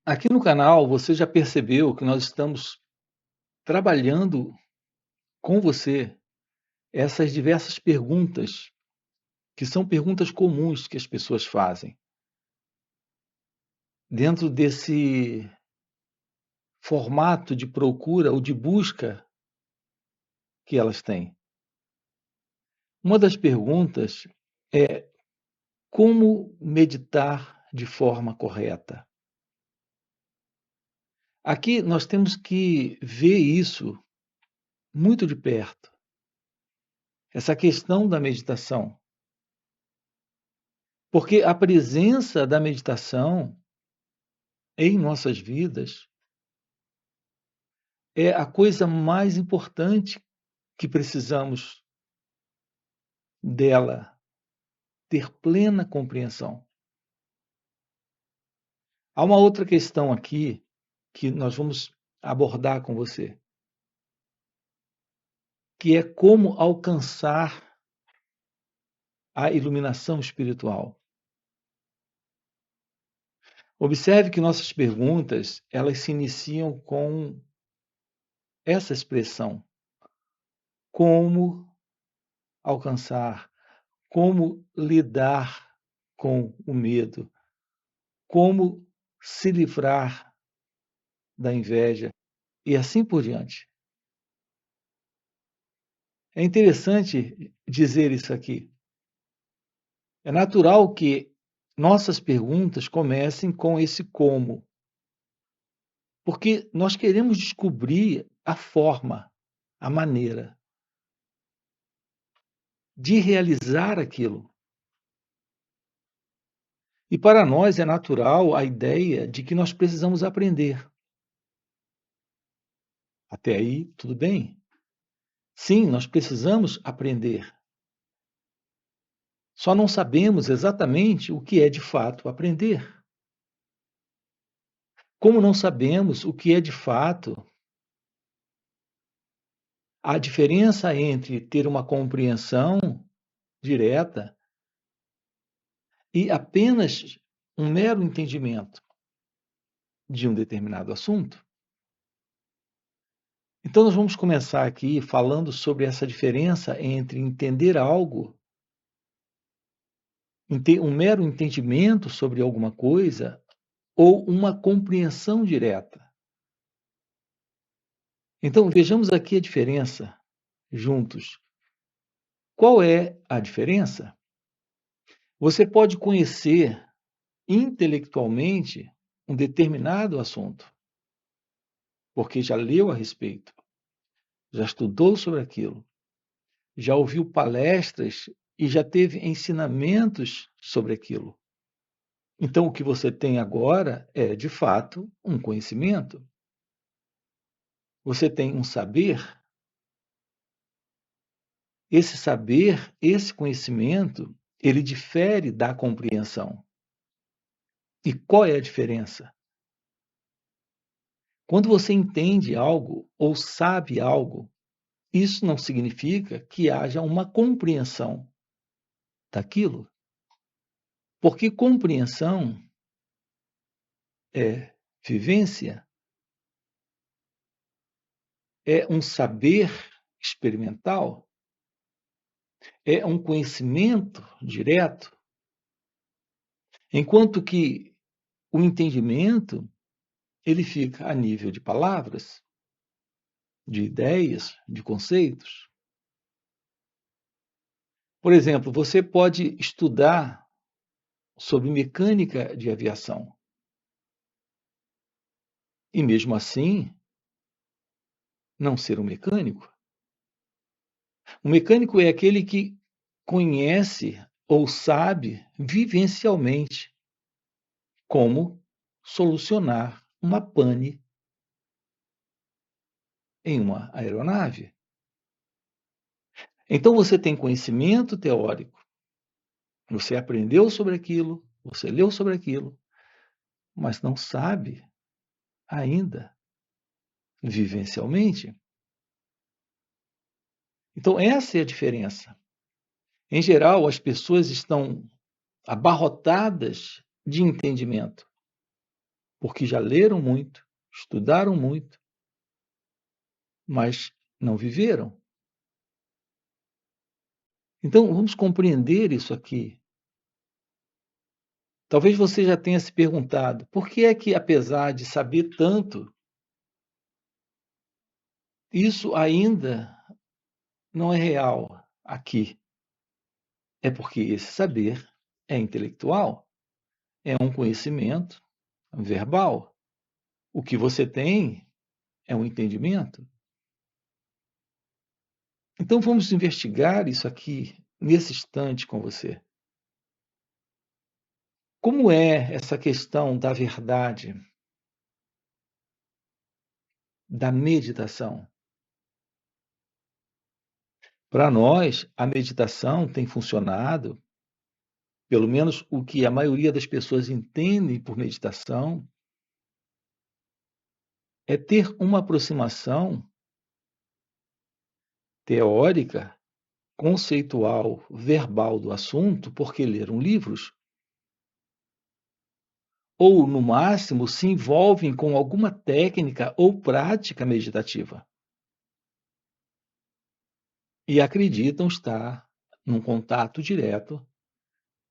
Aqui no canal, você já percebeu que nós estamos trabalhando com você essas diversas perguntas, que são perguntas comuns que as pessoas fazem, dentro desse formato de procura ou de busca que elas têm. Uma das perguntas é como meditar de forma correta? Aqui nós temos que ver isso muito de perto, essa questão da meditação, porque a presença da meditação em nossas vidas é a coisa mais importante que precisamos dela ter plena compreensão. Há uma outra questão aqui que nós vamos abordar com você, que é como alcançar a iluminação espiritual. Observe que nossas perguntas, elas se iniciam com essa expressão: como alcançar, como lidar com o medo, como se livrar da inveja e assim por diante. É interessante dizer isso aqui. É natural que nossas perguntas comecem com esse como, porque nós queremos descobrir a forma, a maneira de realizar aquilo. E para nós é natural a ideia de que nós precisamos aprender. Até aí, tudo bem. Sim, nós precisamos aprender. Só não sabemos exatamente o que é de fato aprender. Como não sabemos o que é de fato a diferença entre ter uma compreensão direta e apenas um mero entendimento de um determinado assunto? Então, nós vamos começar aqui falando sobre essa diferença entre entender algo, um mero entendimento sobre alguma coisa, ou uma compreensão direta. Então, vejamos aqui a diferença juntos. Qual é a diferença? Você pode conhecer intelectualmente um determinado assunto, porque já leu a respeito, já estudou sobre aquilo, já ouviu palestras e já teve ensinamentos sobre aquilo. Então, o que você tem agora é, de fato, um conhecimento. Você tem um saber. Esse saber, esse conhecimento, ele difere da compreensão. E qual é a diferença? Quando você entende algo ou sabe algo, isso não significa que haja uma compreensão daquilo, porque compreensão é vivência, é um saber experimental, é um conhecimento direto, enquanto que o entendimento ele fica a nível de palavras, de ideias, de conceitos. Por exemplo, você pode estudar sobre mecânica de aviação e, mesmo assim, não ser um mecânico. Um mecânico é aquele que conhece ou sabe vivencialmente como solucionar uma pane em uma aeronave. Então você tem conhecimento teórico, você aprendeu sobre aquilo, você leu sobre aquilo, mas não sabe ainda vivencialmente. Então essa é a diferença. Em geral, as pessoas estão abarrotadas de entendimento, porque já leram muito, estudaram muito, mas não viveram. Então, vamos compreender isso aqui. Talvez você já tenha se perguntado, por que é que, apesar de saber tanto, isso ainda não é real aqui? É porque esse saber é intelectual, é um conhecimento verbal. O que você tem é um entendimento. Então vamos investigar isso aqui nesse instante com você. Como é essa questão da verdade, da meditação? Para nós, a meditação tem funcionado, pelo menos o que a maioria das pessoas entendem por meditação, é ter uma aproximação teórica, conceitual, verbal do assunto, porque leram livros, ou, no máximo, se envolvem com alguma técnica ou prática meditativa e acreditam estar num contato direto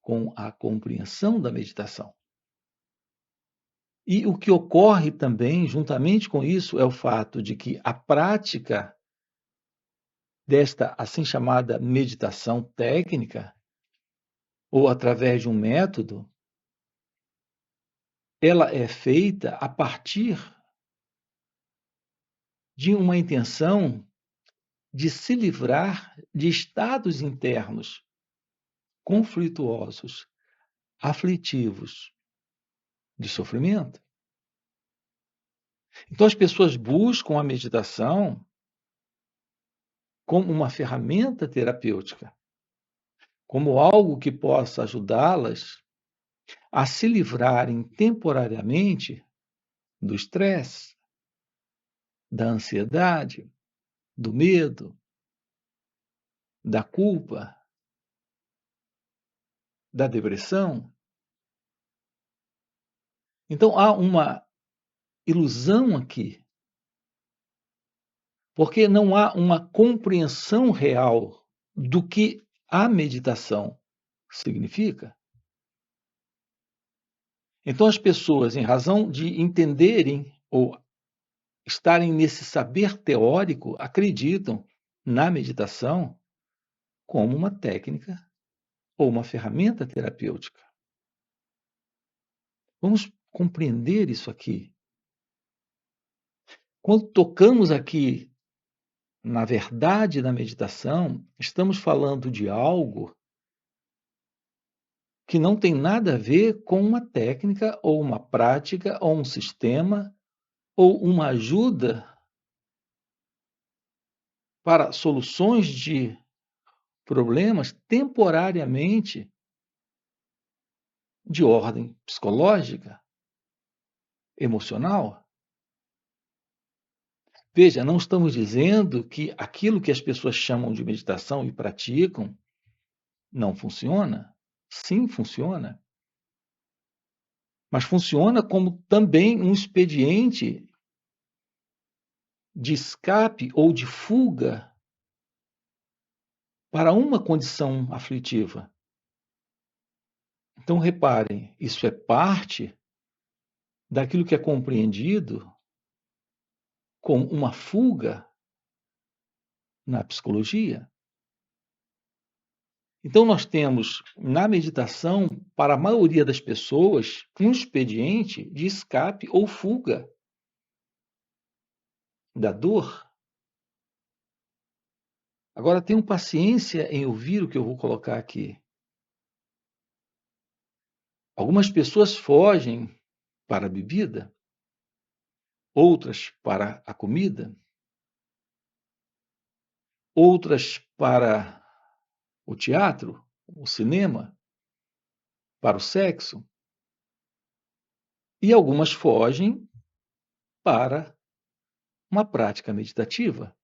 com a compreensão da meditação. E o que ocorre também, juntamente com isso, é o fato de que a prática desta assim chamada meditação técnica, ou através de um método, ela é feita a partir de uma intenção de se livrar de estados internos conflituosos, aflitivos, de sofrimento. Então, as pessoas buscam a meditação como uma ferramenta terapêutica, como algo que possa ajudá-las a se livrarem temporariamente do estresse, da ansiedade, do medo, da culpa, da depressão. Então, há uma ilusão aqui, porque não há uma compreensão real do que a meditação significa. Então, as pessoas, em razão de entenderem ou estarem nesse saber teórico, acreditam na meditação como uma técnica ou uma ferramenta terapêutica. Vamos compreender isso aqui. Quando tocamos aqui na verdade da meditação, estamos falando de algo que não tem nada a ver com uma técnica ou uma prática ou um sistema ou uma ajuda para soluções de problemas temporariamente de ordem psicológica, emocional. Veja, não estamos dizendo que aquilo que as pessoas chamam de meditação e praticam não funciona. Sim, funciona. Mas funciona como também um expediente de escape ou de fuga para uma condição aflitiva. Então, reparem, isso é parte daquilo que é compreendido como uma fuga na psicologia. Então, nós temos na meditação, para a maioria das pessoas, um expediente de escape ou fuga da dor. Agora, tenham paciência em ouvir o que eu vou colocar aqui. Algumas pessoas fogem para a bebida, outras para a comida, outras para o teatro, o cinema, para o sexo, e algumas fogem para uma prática meditativa.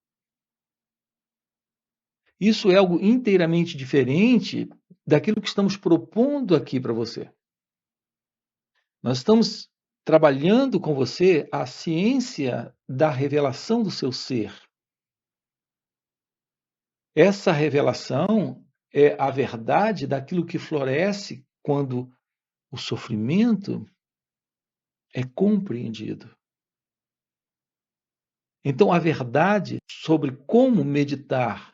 Isso é algo inteiramente diferente daquilo que estamos propondo aqui para você. Nós estamos trabalhando com você a ciência da revelação do seu ser. Essa revelação é a verdade daquilo que floresce quando o sofrimento é compreendido. Então, a verdade sobre como meditar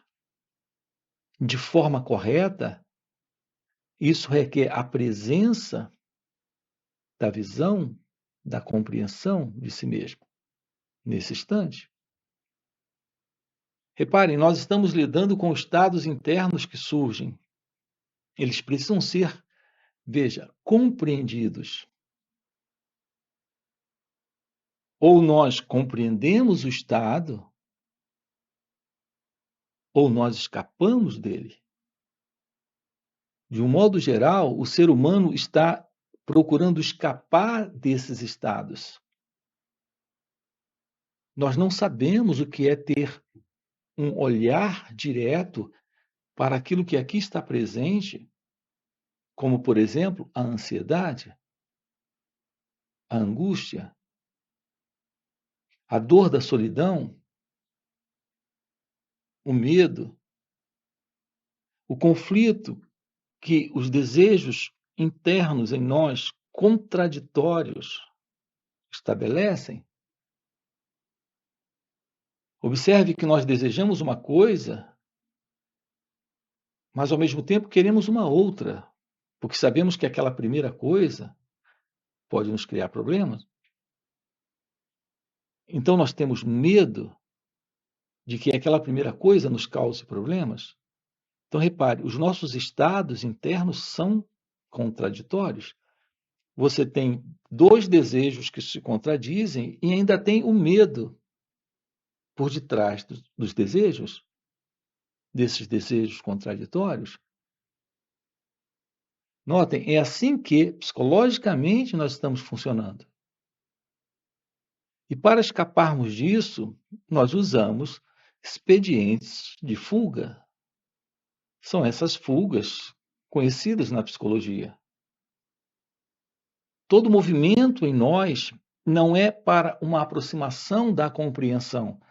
de forma correta, isso requer a presença da visão, da compreensão de si mesmo, nesse instante. Reparem, nós estamos lidando com estados internos que surgem. Eles precisam ser, veja, compreendidos. Ou nós compreendemos o estado, ou nós escapamos dele. De um modo geral, o ser humano está procurando escapar desses estados. Nós não sabemos o que é ter um olhar direto para aquilo que aqui está presente, como, por exemplo, a ansiedade, a angústia, a dor da solidão, o medo, o conflito que os desejos internos em nós, contraditórios, estabelecem. Observe que nós desejamos uma coisa, mas ao mesmo tempo queremos uma outra, porque sabemos que aquela primeira coisa pode nos criar problemas. Então nós temos medo de que aquela primeira coisa nos cause problemas. Então repare, os nossos estados internos são contraditórios. Você tem dois desejos que se contradizem e ainda tem o medo por detrás dos desejos, desses desejos contraditórios. Notem, é assim que, psicologicamente, nós estamos funcionando. E para escaparmos disso, nós usamos expedientes de fuga. São essas fugas conhecidas na psicologia. Todo movimento em nós não é para uma aproximação da compreensão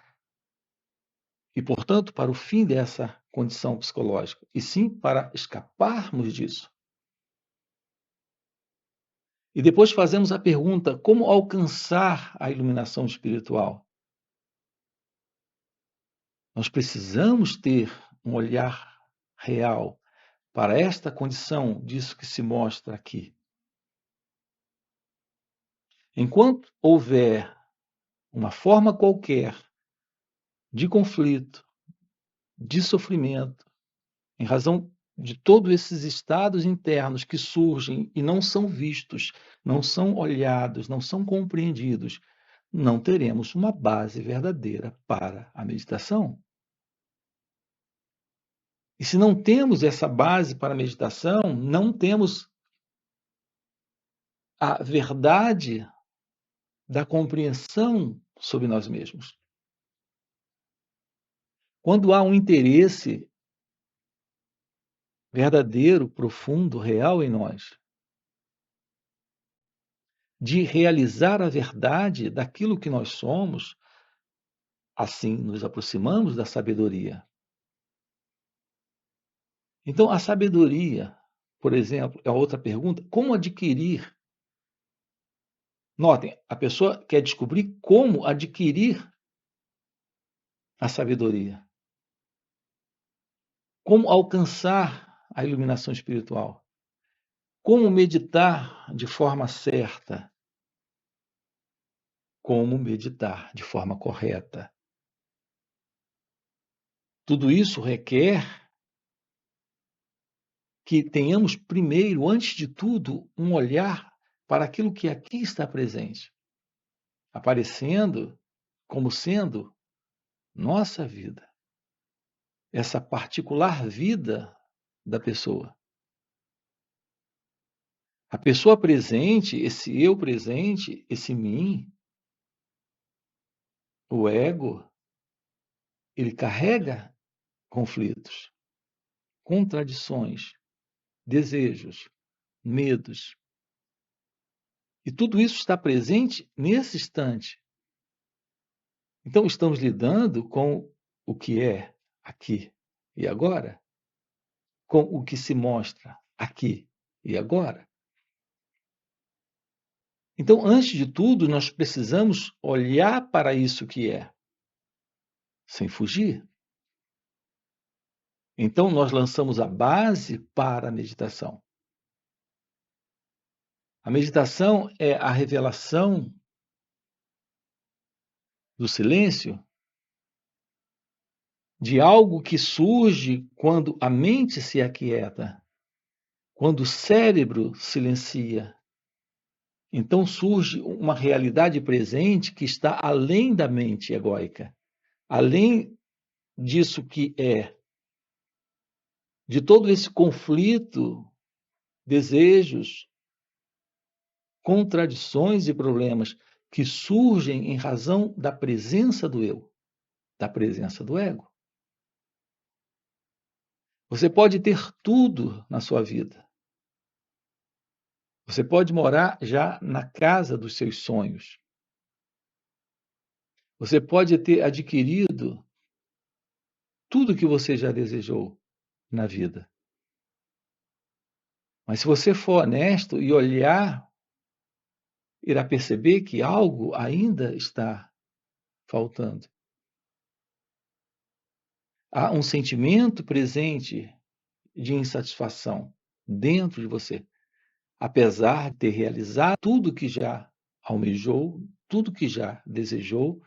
e, portanto, para o fim dessa condição psicológica, e sim para escaparmos disso. E depois fazemos a pergunta: como alcançar a iluminação espiritual? Nós precisamos ter um olhar real para esta condição disso que se mostra aqui. Enquanto houver uma forma qualquer de conflito, de sofrimento, em razão de todos esses estados internos que surgem e não são vistos, não são olhados, não são compreendidos, não teremos uma base verdadeira para a meditação. E se não temos essa base para a meditação, não temos a verdade da compreensão sobre nós mesmos. Quando há um interesse verdadeiro, profundo, real em nós, de realizar a verdade daquilo que nós somos, assim nos aproximamos da sabedoria. Então, a sabedoria, por exemplo, é outra pergunta: como adquirir? Notem, a pessoa quer descobrir como adquirir a sabedoria. Como alcançar a iluminação espiritual? Como meditar de forma certa? Como meditar de forma correta? Tudo isso requer que tenhamos primeiro, antes de tudo, um olhar para aquilo que aqui está presente, aparecendo como sendo nossa vida, essa particular vida da pessoa. A pessoa presente, esse eu presente, esse mim, o ego, ele carrega conflitos, contradições, desejos, medos. E tudo isso está presente nesse instante. Então, estamos lidando com o que é aqui e agora, com o que se mostra aqui e agora. Então, antes de tudo, nós precisamos olhar para isso que é, sem fugir. Então, nós lançamos a base para a meditação. A meditação é a revelação do silêncio de algo que surge quando a mente se aquieta, quando o cérebro silencia. Então surge uma realidade presente que está além da mente egóica, além disso que é, de todo esse conflito, desejos, contradições e problemas que surgem em razão da presença do eu, da presença do ego. Você pode ter tudo na sua vida. Você pode morar já na casa dos seus sonhos. Você pode ter adquirido tudo que você já desejou na vida. Mas se você for honesto e olhar, irá perceber que algo ainda está faltando. Há um sentimento presente de insatisfação dentro de você, apesar de ter realizado tudo que já almejou, tudo que já desejou.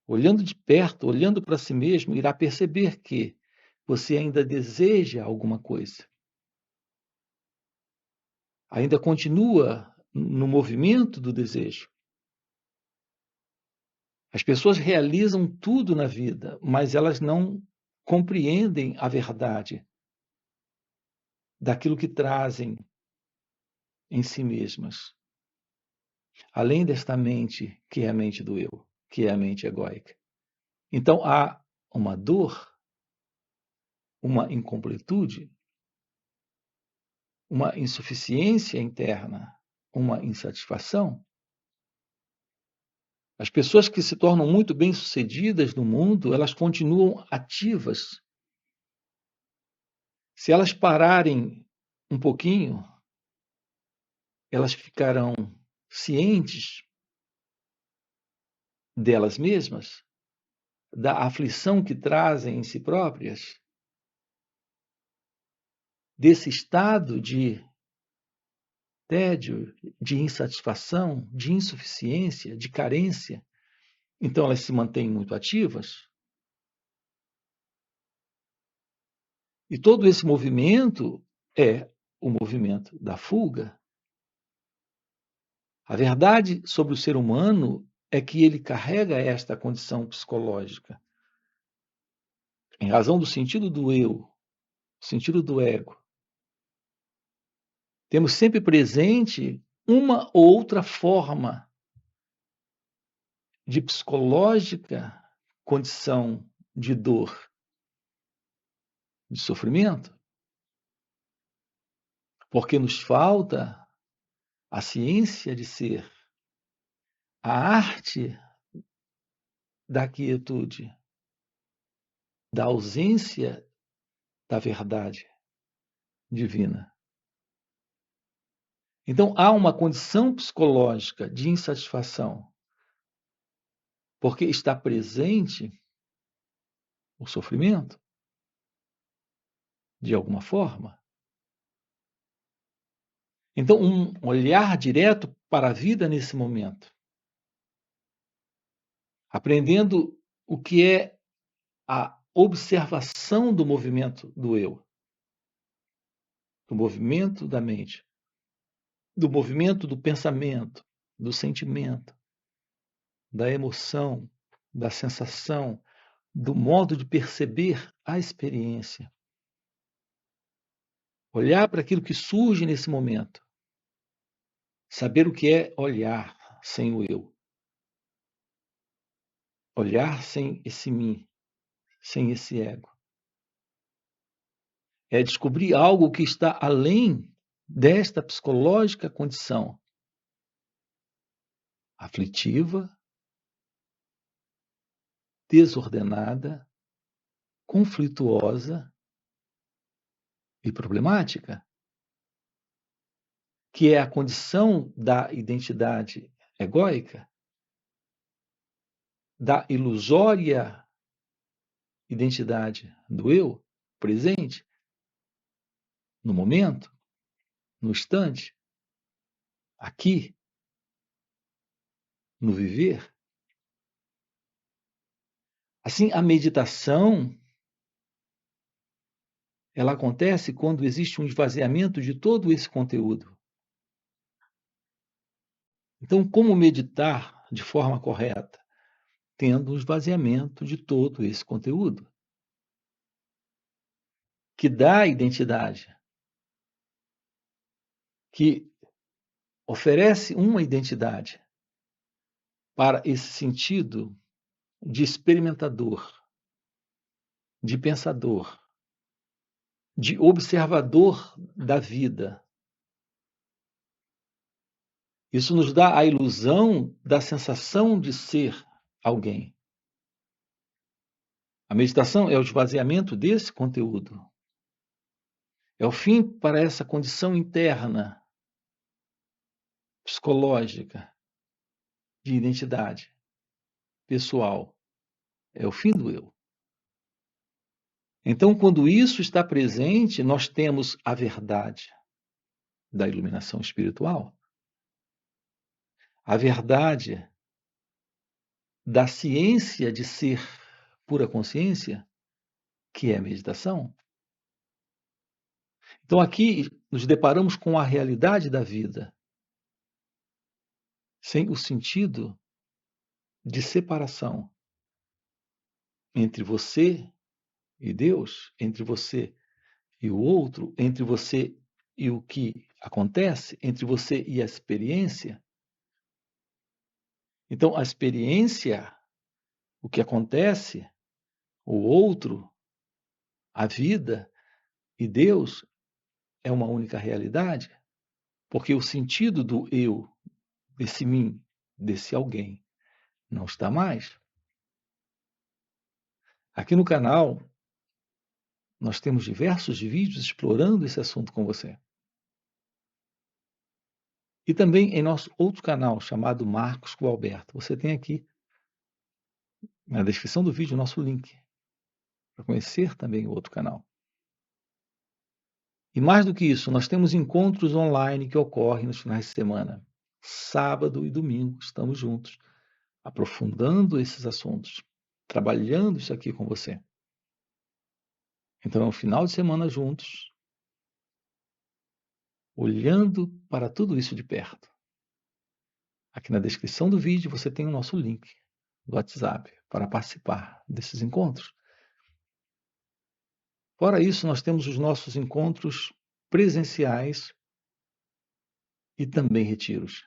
Olhando de perto, olhando para si mesmo, irá perceber que você ainda deseja alguma coisa. Ainda continua no movimento do desejo. As pessoas realizam tudo na vida, mas elas não compreendem a verdade daquilo que trazem em si mesmas. Além desta mente, que é a mente do eu, que é a mente egóica. Então há uma dor, uma incompletude, uma insuficiência interna, uma insatisfação. As pessoas que se tornam muito bem-sucedidas no mundo, elas continuam ativas. Se elas pararem um pouquinho, elas ficarão cientes delas mesmas, da aflição que trazem em si próprias, desse estado de tédio, de insatisfação, de insuficiência, de carência. Então elas se mantêm muito ativas. E todo esse movimento é o movimento da fuga. A verdade sobre o ser humano é que ele carrega esta condição psicológica. Em razão do sentido do eu, sentido do ego. Temos sempre presente uma ou outra forma de psicológica condição de dor, de sofrimento, porque nos falta a ciência de ser, a arte da quietude, da ausência da verdade divina. Então, há uma condição psicológica de insatisfação, porque está presente o sofrimento, de alguma forma. Então, um olhar direto para a vida nesse momento, aprendendo o que é a observação do movimento do eu, do movimento da mente, do movimento do pensamento, do sentimento, da emoção, da sensação, do modo de perceber a experiência. Olhar para aquilo que surge nesse momento. Saber o que é olhar sem o eu. Olhar sem esse mim, sem esse ego. É descobrir algo que está além desta psicológica condição aflitiva, desordenada, conflituosa e problemática, que é a condição da identidade egóica, da ilusória identidade do eu presente, no momento, no instante, aqui, no viver. Assim, a meditação, ela acontece quando existe um esvaziamento de todo esse conteúdo. Então, como meditar de forma correta? Tendo um esvaziamento de todo esse conteúdo, que dá identidade, que oferece uma identidade para esse sentido de experimentador, de pensador, de observador da vida. Isso nos dá a ilusão da sensação de ser alguém. A meditação é o esvaziamento desse conteúdo. É o fim para essa condição interna, psicológica, de identidade pessoal. É o fim do eu. Então, quando isso está presente, nós temos a verdade da iluminação espiritual, a verdade da ciência de ser pura consciência, que é a meditação. Então, aqui nos deparamos com a realidade da vida, sem o sentido de separação entre você e Deus, entre você e o outro, entre você e o que acontece, entre você e a experiência. Então, a experiência, o que acontece, o outro, a vida e Deus é uma única realidade, porque o sentido do eu, desse mim, desse alguém, não está mais. Aqui no canal, nós temos diversos vídeos explorando esse assunto com você. E também em nosso outro canal, chamado Marcos com Alberto. Você tem aqui, na descrição do vídeo, o nosso link, para conhecer também o outro canal. E mais do que isso, nós temos encontros online que ocorrem nos finais de semana. Sábado e domingo estamos juntos, aprofundando esses assuntos, trabalhando isso aqui com você. Então é um final de semana juntos, olhando para tudo isso de perto. Aqui na descrição do vídeo você tem o nosso link do WhatsApp para participar desses encontros. Fora isso, nós temos os nossos encontros presenciais e também retiros.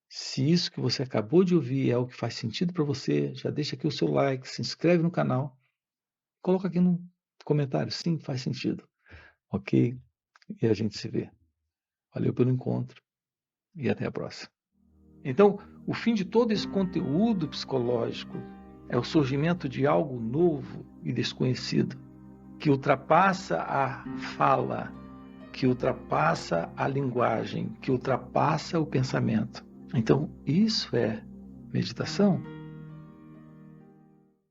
Se isso que você acabou de ouvir é o que faz sentido para você, já deixa aqui o seu like, se inscreve no canal, coloca aqui no comentário, sim, faz sentido. Ok? E a gente se vê. Valeu pelo encontro e até a próxima. Então, o fim de todo esse conteúdo psicológico é o surgimento de algo novo e desconhecido, que ultrapassa a fala, que ultrapassa a linguagem, que ultrapassa o pensamento. Então, isso é meditação.